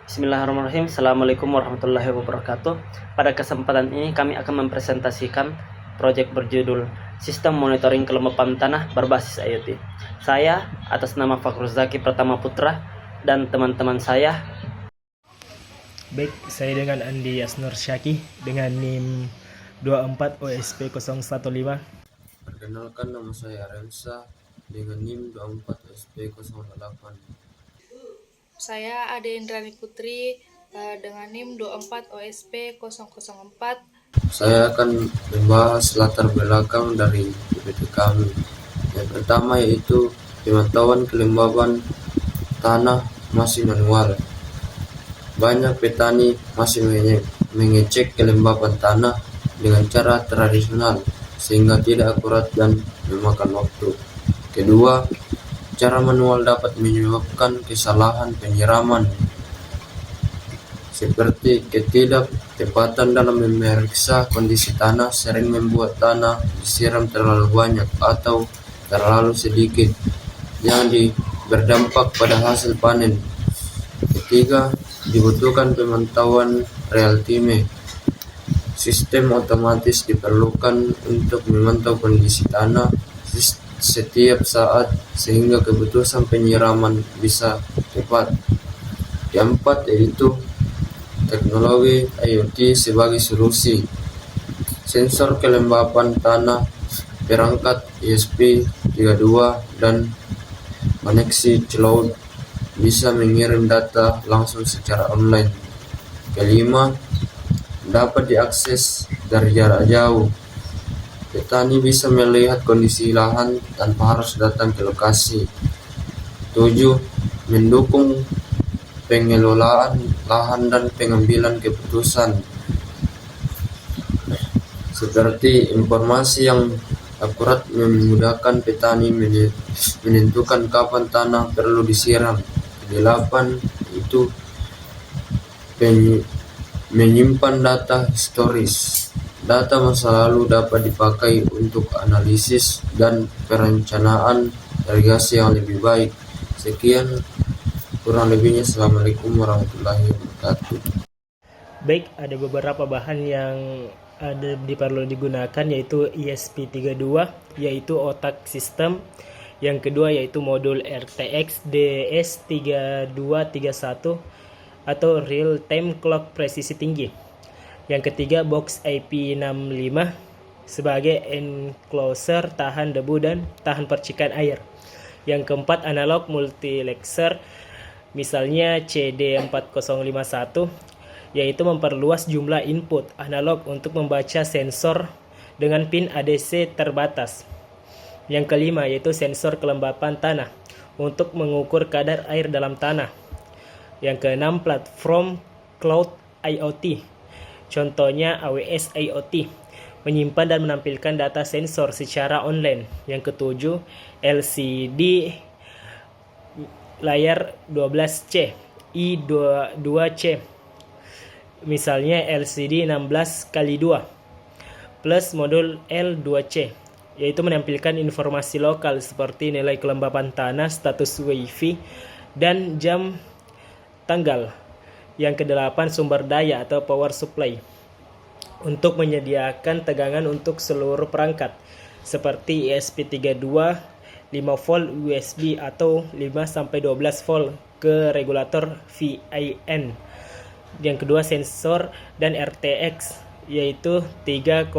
Bismillahirrahmanirrahim. Assalamualaikum warahmatullahi wabarakatuh. Pada kesempatan ini kami akan mempresentasikan proyek berjudul Sistem Monitoring Kelembapan Tanah Berbasis IoT. Saya atas nama Fakrul Zaki Pratama Putra dan teman-teman saya. Baik, saya dengan Andi Yasnur Syaki dengan NIM 24 OSP 015. Perkenalkan, nama saya Rensa dengan NIM 24 OSP 08. Saya Ade Indrani Putri dengan NIM 24 OSP 004. Saya akan membahas latar belakang dari PPT kami. Yang pertama yaitu pemantauan kelembaban tanah masih manual. Banyak petani masih mengecek kelembaban tanah dengan cara tradisional sehingga tidak akurat dan memakan waktu. Kedua, cara manual dapat menyebabkan kesalahan penyiraman seperti ketidaktepatan dalam memeriksa kondisi tanah sering membuat tanah disiram terlalu banyak atau terlalu sedikit yang berdampak pada hasil panen. Ketiga, dibutuhkan pemantauan real time. Sistem otomatis diperlukan untuk memantau kondisi tanah setiap saat sehingga keputusan penyiraman bisa tepat. Keempat yaitu teknologi IoT sebagai solusi. Sensor kelembapan tanah, perangkat ESP32 dan koneksi cloud bisa mengirim data langsung secara online. Kelima, dapat diakses dari jarak jauh. Petani bisa melihat kondisi lahan tanpa harus datang ke lokasi. 7. Mendukung pengelolaan lahan dan pengambilan keputusan seperti informasi yang akurat memudahkan petani menentukan kapan tanah perlu disiram. 8. Itu menyimpan data historis. Data masa lalu dapat dipakai untuk analisis dan perencanaan irigasi yang lebih baik. Sekian kurang lebihnya. Assalamualaikum warahmatullahi wabarakatuh. Baik, ada beberapa bahan yang perlu digunakan yaitu ESP32 yaitu otak sistem. Yang kedua yaitu modul RTX DS3231 atau Real Time Clock Presisi Tinggi. Yang ketiga box IP65 sebagai enclosure tahan debu dan tahan percikan air. Yang keempat analog multilexer misalnya CD4051 yaitu memperluas jumlah input analog untuk membaca sensor dengan pin ADC terbatas. Yang kelima yaitu sensor kelembapan tanah untuk mengukur kadar air dalam tanah. Yang keenam platform cloud IoT, contohnya AWS IoT, menyimpan dan menampilkan data sensor secara online. Yang ketujuh LCD layar 12C I2C, misalnya LCD 16x2 plus modul L2C, yaitu menampilkan informasi lokal seperti nilai kelembapan tanah, status WiFi, dan jam tanggal. Yang kedelapan sumber daya atau power supply untuk menyediakan tegangan untuk seluruh perangkat seperti ESP32 5 volt USB atau 5-12 volt ke regulator VIN. Yang kedua sensor dan RTX yaitu 3,3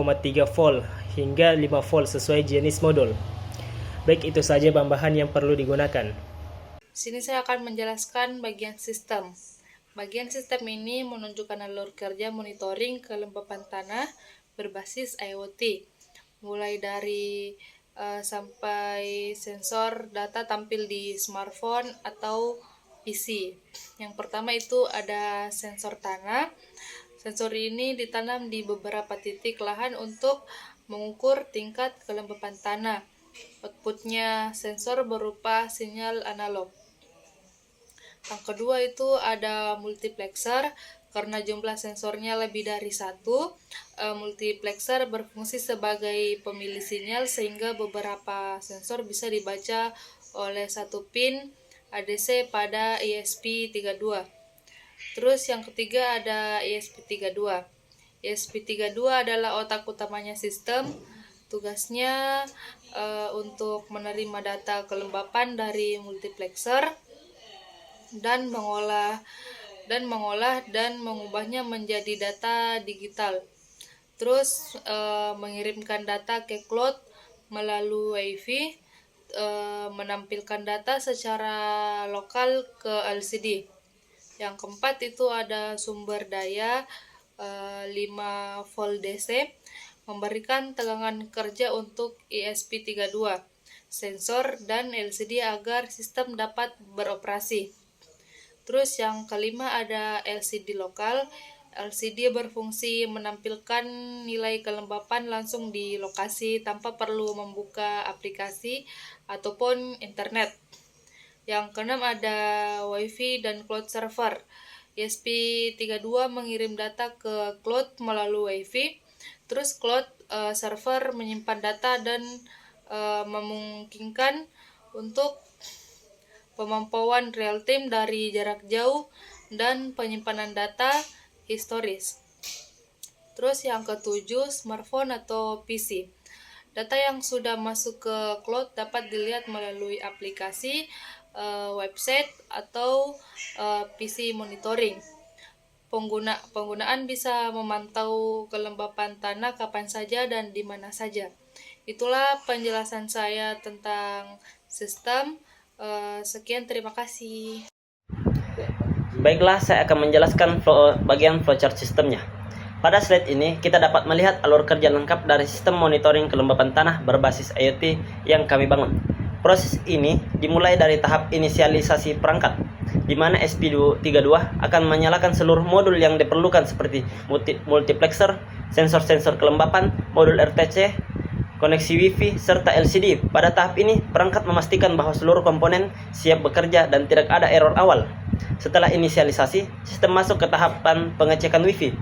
volt hingga 5 volt sesuai jenis modul. Baik, itu saja bahan yang perlu digunakan. Sini saya akan menjelaskan bagian sistem. Bagian sistem ini menunjukkan alur kerja monitoring kelembapan tanah berbasis IoT. Mulai dari sampai sensor data tampil di smartphone atau PC. Yang pertama itu ada sensor tanah. Sensor ini ditanam di beberapa titik lahan untuk mengukur tingkat kelembapan tanah. Outputnya sensor berupa sinyal analog. Yang kedua itu ada multiplexer. Karena jumlah sensornya lebih dari satu, multiplexer berfungsi sebagai pemilih sinyal sehingga beberapa sensor bisa dibaca oleh satu pin ADC pada ESP32. Terus yang ketiga ada ESP32. ESP32 adalah otak utamanya sistem. Tugasnya untuk menerima data kelembapan dari multiplexer dan mengolah dan mengubahnya menjadi data digital. Terus mengirimkan data ke cloud melalui Wi-Fi, menampilkan data secara lokal ke LCD. Yang keempat itu ada sumber daya 5 volt DC, memberikan tegangan kerja untuk ESP32, sensor, dan LCD agar sistem dapat beroperasi. Terus yang kelima ada LCD lokal. LCD berfungsi menampilkan nilai kelembapan langsung di lokasi tanpa perlu membuka aplikasi ataupun internet. Yang keenam ada Wi-Fi dan cloud server. ESP32 mengirim data ke cloud melalui Wi-Fi. Terus cloud server menyimpan data dan memungkinkan untuk pemantauan real time dari jarak jauh dan penyimpanan data historis. Terus yang ketujuh, smartphone atau PC. Data yang sudah masuk ke cloud dapat dilihat melalui aplikasi, website, atau PC monitoring. Penggunaan bisa memantau kelembapan tanah kapan saja dan di mana saja. Itulah penjelasan saya tentang sistem. Sekian, terima kasih. Baiklah, saya akan menjelaskan bagian flowchart sistemnya. Pada slide ini, kita dapat melihat alur kerja lengkap dari sistem monitoring kelembapan tanah berbasis IoT yang kami bangun. Proses ini dimulai dari tahap inisialisasi perangkat, di mana ESP32 akan menyalakan seluruh modul yang diperlukan seperti multiplexer, sensor-sensor kelembapan, modul RTC, koneksi Wi-Fi, serta LCD. Pada tahap ini, perangkat memastikan bahwa seluruh komponen siap bekerja dan tidak ada error awal. Setelah inisialisasi, sistem masuk ke tahapan pengecekan Wi-Fi.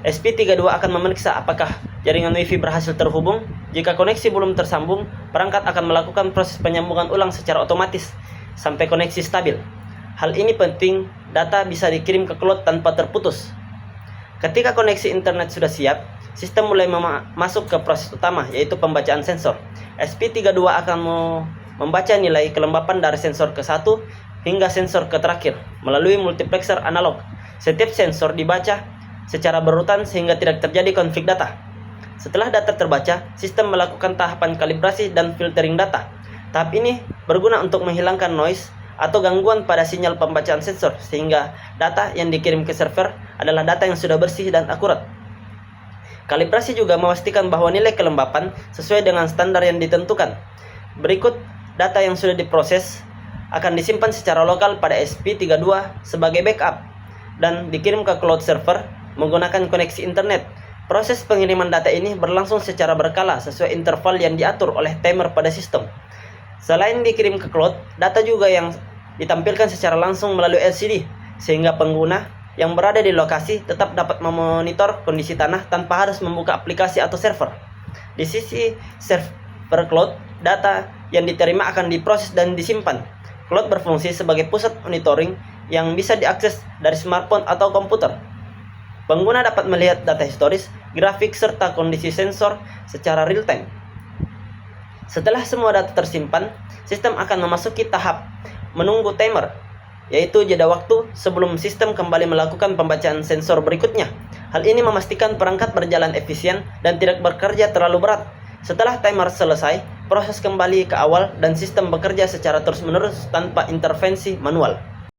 ESP32 akan memeriksa apakah jaringan Wi-Fi berhasil terhubung. Jika koneksi belum tersambung, perangkat akan melakukan proses penyambungan ulang secara otomatis sampai koneksi stabil. Hal ini penting, data bisa dikirim ke cloud tanpa terputus. Ketika koneksi internet sudah siap, sistem mulai masuk ke proses utama, yaitu pembacaan sensor. ESP32 akan membaca nilai kelembapan dari sensor ke-1 hingga sensor ke terakhir melalui multiplexer analog. Setiap sensor dibaca secara berurutan sehingga tidak terjadi konflik data. Setelah data terbaca, sistem melakukan tahapan kalibrasi dan filtering data. Tahap ini berguna untuk menghilangkan noise atau gangguan pada sinyal pembacaan sensor, sehingga data yang dikirim ke server adalah data yang sudah bersih dan akurat. Kalibrasi juga memastikan bahwa nilai kelembapan sesuai dengan standar yang ditentukan. Berikut data yang sudah diproses akan disimpan secara lokal pada ESP32 sebagai backup dan dikirim ke cloud server menggunakan koneksi internet. Proses pengiriman data ini berlangsung secara berkala sesuai interval yang diatur oleh timer pada sistem. Selain dikirim ke cloud, data juga yang ditampilkan secara langsung melalui LCD, sehingga pengguna yang berada di lokasi tetap dapat memonitor kondisi tanah tanpa harus membuka aplikasi atau server. Di sisi server cloud, data yang diterima akan diproses dan disimpan. Cloud berfungsi sebagai pusat monitoring yang bisa diakses dari smartphone atau komputer. Pengguna dapat melihat data historis, grafik, serta kondisi sensor secara real-time. Setelah semua data tersimpan, sistem akan memasuki tahap menunggu timer, yaitu jeda waktu sebelum sistem kembali melakukan pembacaan sensor berikutnya. Hal ini memastikan perangkat berjalan efisien dan tidak bekerja terlalu berat. Setelah timer selesai, proses kembali ke awal dan sistem bekerja secara terus-menerus tanpa intervensi manual.